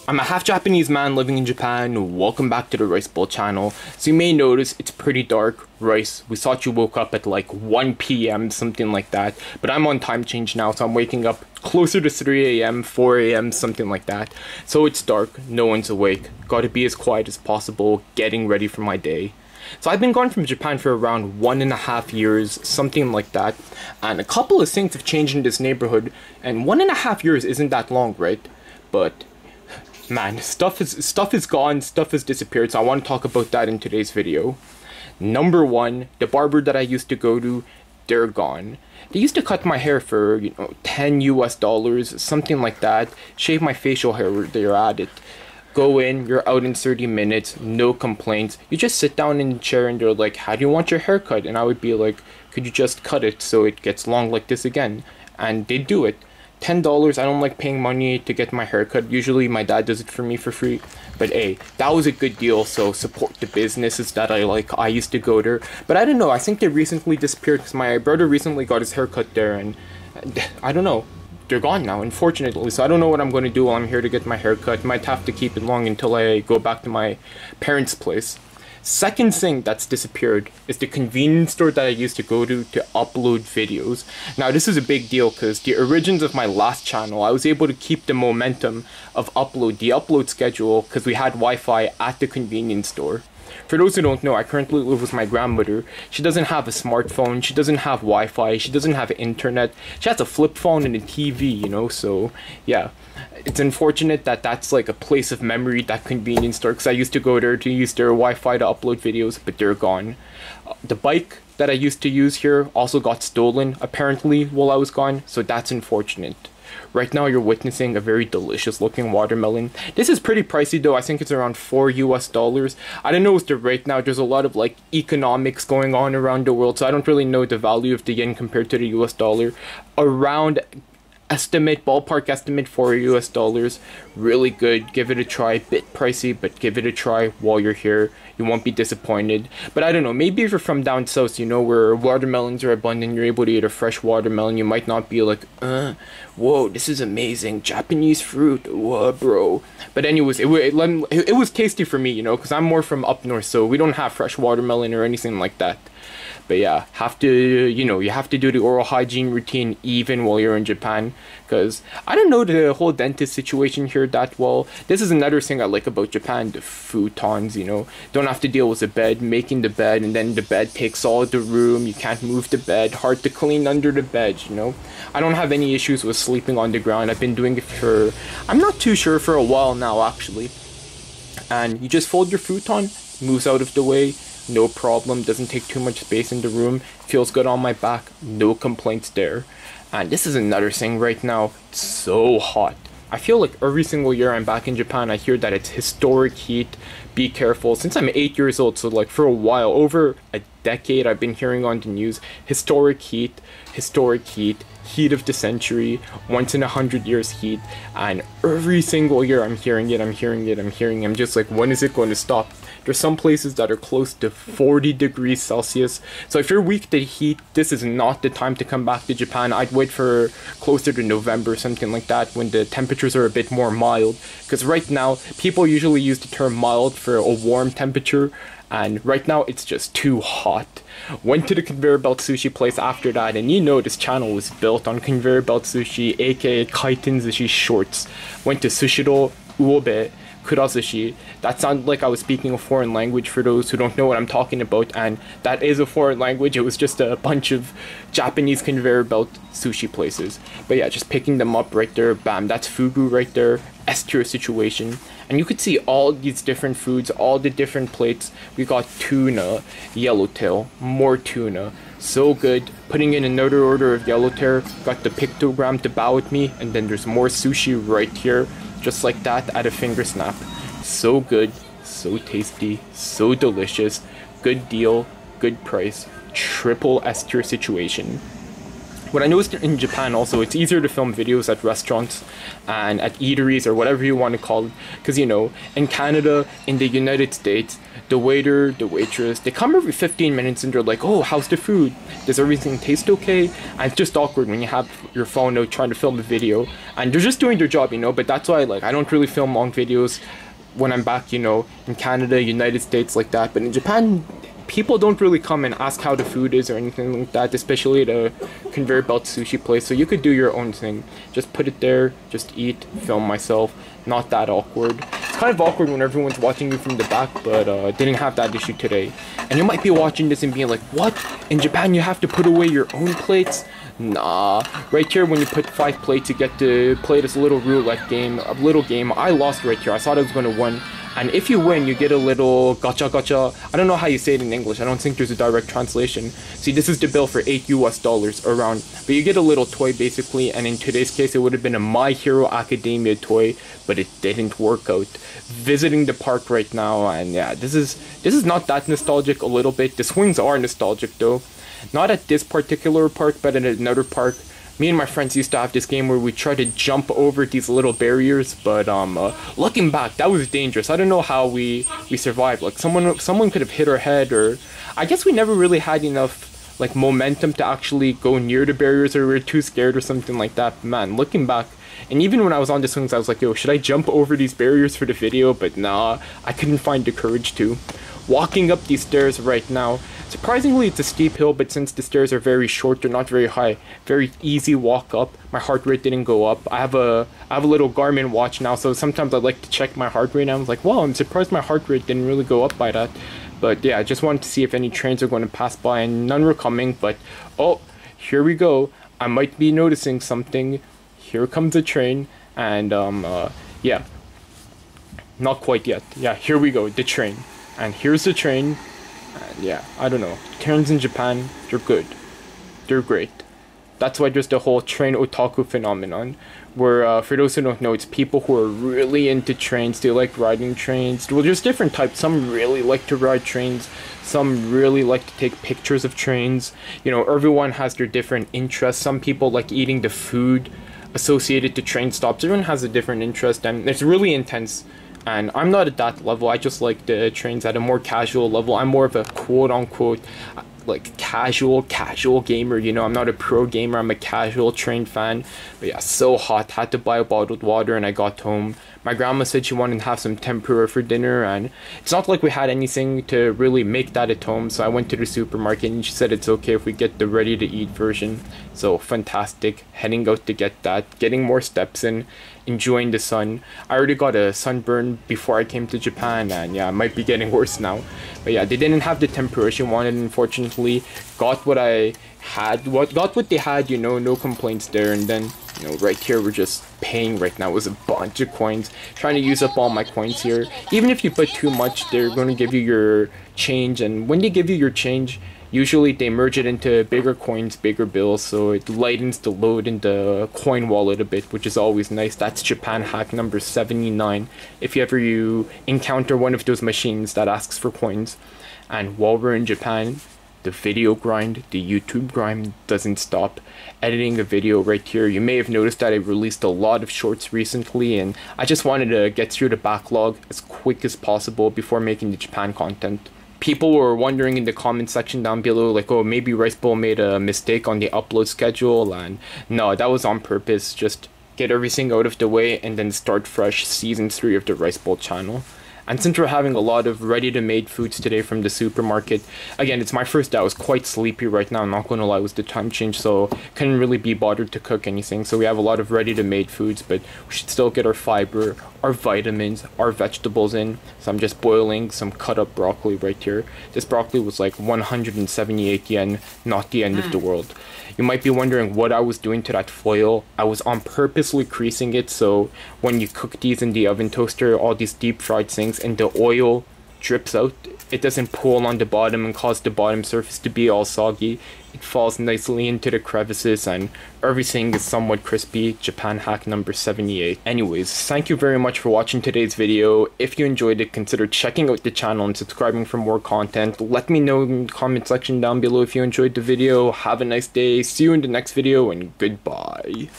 I'm a half Japanese man living in Japan. Welcome back to the Rice Bowl channel. So you may notice it's pretty dark. Rice, we thought you woke up at like 1 p.m, something like that. But I'm on time change now, so I'm waking up closer to 3 a.m, 4 a.m, something like that. So it's dark, no one's awake. Gotta be as quiet as possible, getting ready for my day. So I've been gone from Japan for around 1.5 years, something like that. And a couple of things have changed in this neighborhood. And 1.5 years isn't that long, right? But man, stuff is gone, stuff has disappeared, so I want to talk about that in today's video. Number one, the barber that I used to go to, they're gone. They used to cut my hair for, $10 US, something like that. Shave my facial hair where they're at it. Go in, you're out in 30 minutes, no complaints. You just sit down in the chair and they're like, how do you want your hair cut? And I would be like, could you just cut it so it gets long like this again? And they do it. $10, I don't like paying money to get my hair cut. Usually my dad does it for me for free. But hey, that was a good deal, so support the businesses that I like. I used to go there. But I don't know, I think they recently disappeared because my brother recently got his hair cut there and I don't know. They're gone now, unfortunately, so I don't know what I'm going to do while I'm here to get my hair cut. Might have to keep it long until I go back to my parents' place. Second thing that's disappeared is the convenience store that I used to go to upload videos. Now this is a big deal because the origins of my last channel, I was able to keep the momentum of the upload schedule because we had Wi-Fi at the convenience store. For those who don't know, I currently live with my grandmother. She doesn't have a smartphone, she doesn't have Wi-Fi, she doesn't have internet. She has a flip phone and a TV, so yeah. It's unfortunate that that's like a place of memory, that convenience store, because I used to go there to use their Wi-Fi to upload videos, but they're gone. The bike that I used to use here also got stolen, apparently, while I was gone, so that's unfortunate. Right now you're witnessing a very delicious looking watermelon. This is pretty pricey though, I think it's around $4 US. I don't know what's the rate now, there's a lot of like economics going on around the world, so I don't really know the value of the yen compared to the US dollar. Around ballpark estimate $4 US. Really good, give it a try. Bit pricey, but give it a try while you're here. You won't be disappointed. But I don't know, maybe if you're from down south, where watermelons are abundant, you're able to eat a fresh watermelon, you might not be like, whoa, this is amazing, Japanese fruit, whoa, bro. But anyways, it was tasty for me, because I'm more from up north, so we don't have fresh watermelon or anything like that. But yeah, you have to do the oral hygiene routine even while you're in Japan, because I don't know the whole dentist situation here that well. This is another thing I like about Japan, the futons, don't have to deal with the bed, making the bed, and then the bed takes all the room, you can't move the bed, hard to clean under the bed, I don't have any issues with sleeping on the ground. I've been doing it for, I'm not too sure, for a while now actually. And you just fold your futon, moves out of the way, no problem, doesn't take too much space in the room, feels good on my back, no complaints there. And this is another thing right now, it's so hot. I feel like every single year I'm back in Japan, I hear that it's historic heat, be careful. Since I'm 8 years old, so like for a while, over a decade, I've been hearing on the news, historic heat, heat of the century, once in 100 years heat, and every single year I'm hearing it, I'm just like, when is it going to stop? There's some places that are close to 40 degrees Celsius, so if you're weak to heat, this is not the time to come back to Japan. I'd wait for closer to November, something like that, when the temperatures are a bit more mild, because right now, people usually use the term mild for a warm temperature, and right now it's just too hot. Went to the Conveyor Belt Sushi place after that, and this channel was built on Conveyor Belt Sushi, aka Kaiten Sushi shorts. Went to Sushiro, Uobe, Kurasushi. That sounded like I was speaking a foreign language for those who don't know what I'm talking about, and that is a foreign language. It was just a bunch of Japanese Conveyor Belt sushi places. But yeah, just picking them up right there, bam, that's fugu right there, S tier situation. And you could see all these different foods, all the different plates. We got tuna, yellowtail, more tuna. So good. Putting in another order of yellowtail, got the pictogram to bow with me, and then there's more sushi right here, just like that at a finger snap. So good, so tasty, so delicious, good deal, good price, triple S tier situation. What I noticed in Japan also, it's easier to film videos at restaurants and at eateries or whatever you want to call it. Because, you know, in Canada, in the United States, the waiter, the waitress, they come every 15 minutes and they're like, oh, how's the food? Does everything taste okay? And it's just awkward when you have your phone out trying to film a video. And they're just doing their job, you know, but that's why, like, I don't really film long videos when I'm back, you know, in Canada, United States, like that. But in Japan, people don't really come and ask how the food is or anything like that, especially at a conveyor belt sushi place. So you could do your own thing. Just put it there, just eat, film myself. Not that awkward. It's kind of awkward when everyone's watching you from the back, but didn't have that issue today. And you might be watching this and being like, what? In Japan you have to put away your own plates? Nah. Right here, when you put 5 plates, you get to play this little roulette game, a little game. I lost right here. I thought I was going to win. And if you win, you get a little gacha gacha. I don't know how you say it in English. I don't think there's a direct translation. See, this is the bill for $8 US around. But you get a little toy basically. And in today's case, it would have been a My Hero Academia toy, but it didn't work out. Visiting the park right now, and yeah, this is not that nostalgic. A little bit. The swings are nostalgic though. Not at this particular park, but at another park. Me and my friends used to have this game where we tried to jump over these little barriers, but looking back, that was dangerous. I don't know how we survived. Like someone could have hit our head, or I guess we never really had enough like momentum to actually go near the barriers, or we were too scared or something like that. Man, looking back, and even when I was on the swings, I was like, yo, should I jump over these barriers for the video? But nah, I couldn't find the courage to. Walking up these stairs right now. Surprisingly, it's a steep hill, but since the stairs are very short, they're not very high. Very easy walk up. My heart rate didn't go up. I have a little Garmin watch now, so sometimes I like to check my heart rate. And I was like, wow, I'm surprised my heart rate didn't really go up by that. But yeah, I just wanted to see if any trains are going to pass by, and none were coming. But oh, here we go. I might be noticing something. Here comes a train, and yeah, not quite yet. Yeah, here we go, the train. And here's the train. And yeah, I don't know. Trains in Japan, they're good. They're great. That's why there's the whole train otaku phenomenon. Where, for those who don't know, it's people who are really into trains. They like riding trains. Well, there's different types. Some really like to ride trains. Some really like to take pictures of trains. You know, everyone has their different interests. Some people like eating the food associated to train stops. Everyone has a different interest, and it's really intense. And I'm not at that level. I just like the trains at a more casual level. I'm more of a quote-unquote like casual gamer, you know. I'm not a pro gamer. I'm a casual train fan. But yeah, so hot. Had to buy a bottled water, and I got home. My grandma said she wanted to have some tempura for dinner, and it's not like we had anything to really make that at home, so I went to the supermarket, and she said it's okay if we get the ready-to-eat version. So fantastic. Heading out to get that, getting more steps in, enjoying the sun. I already got a sunburn before I came to Japan, and yeah, it might be getting worse now. But yeah, they didn't have the tempura she wanted, unfortunately. Got what I had, got what they had, you know, no complaints there. And then, you know, right here we're just paying right now with a bunch of coins, trying to use up all my coins here. Even if you put too much, they're going to give you your change, and when they give you your change, usually they merge it into bigger coins, bigger bills, so it lightens the load in the coin wallet a bit, which is always nice. That's Japan hack number 79, if you encounter one of those machines that asks for coins. And while we're in Japan, the video grind, the YouTube grind doesn't stop. Editing a video right here. You may have noticed that I released a lot of shorts recently, and I just wanted to get through the backlog as quick as possible before making the Japan content. People were wondering in the comment section down below, like, oh, maybe Rice Bowl made a mistake on the upload schedule, and no, that was on purpose. Just get everything out of the way and then start fresh season 3 of the Rice Bowl channel. And since we're having a lot of ready-to-made foods today from the supermarket, again, it's my first day. I was quite sleepy right now, I'm not going to lie, it was the time change, so couldn't really be bothered to cook anything. So we have a lot of ready-to-made foods, but we should still get our fiber, our vitamins, our vegetables in. So I'm just boiling some cut-up broccoli right here. This broccoli was like 178 yen, not the end of the world. You might be wondering what I was doing to that foil. I was on purposely creasing it, so when you cook these in the oven toaster, all these deep fried things, and the oil drips out, it doesn't pool on the bottom and cause the bottom surface to be all soggy. It falls nicely into the crevices and everything is somewhat crispy. Japan hack number 78. Anyways, thank you very much for watching today's video. If you enjoyed it, consider checking out the channel and subscribing for more content. Let me know in the comment section down below if you enjoyed the video. Have a nice day. See you in the next video and goodbye.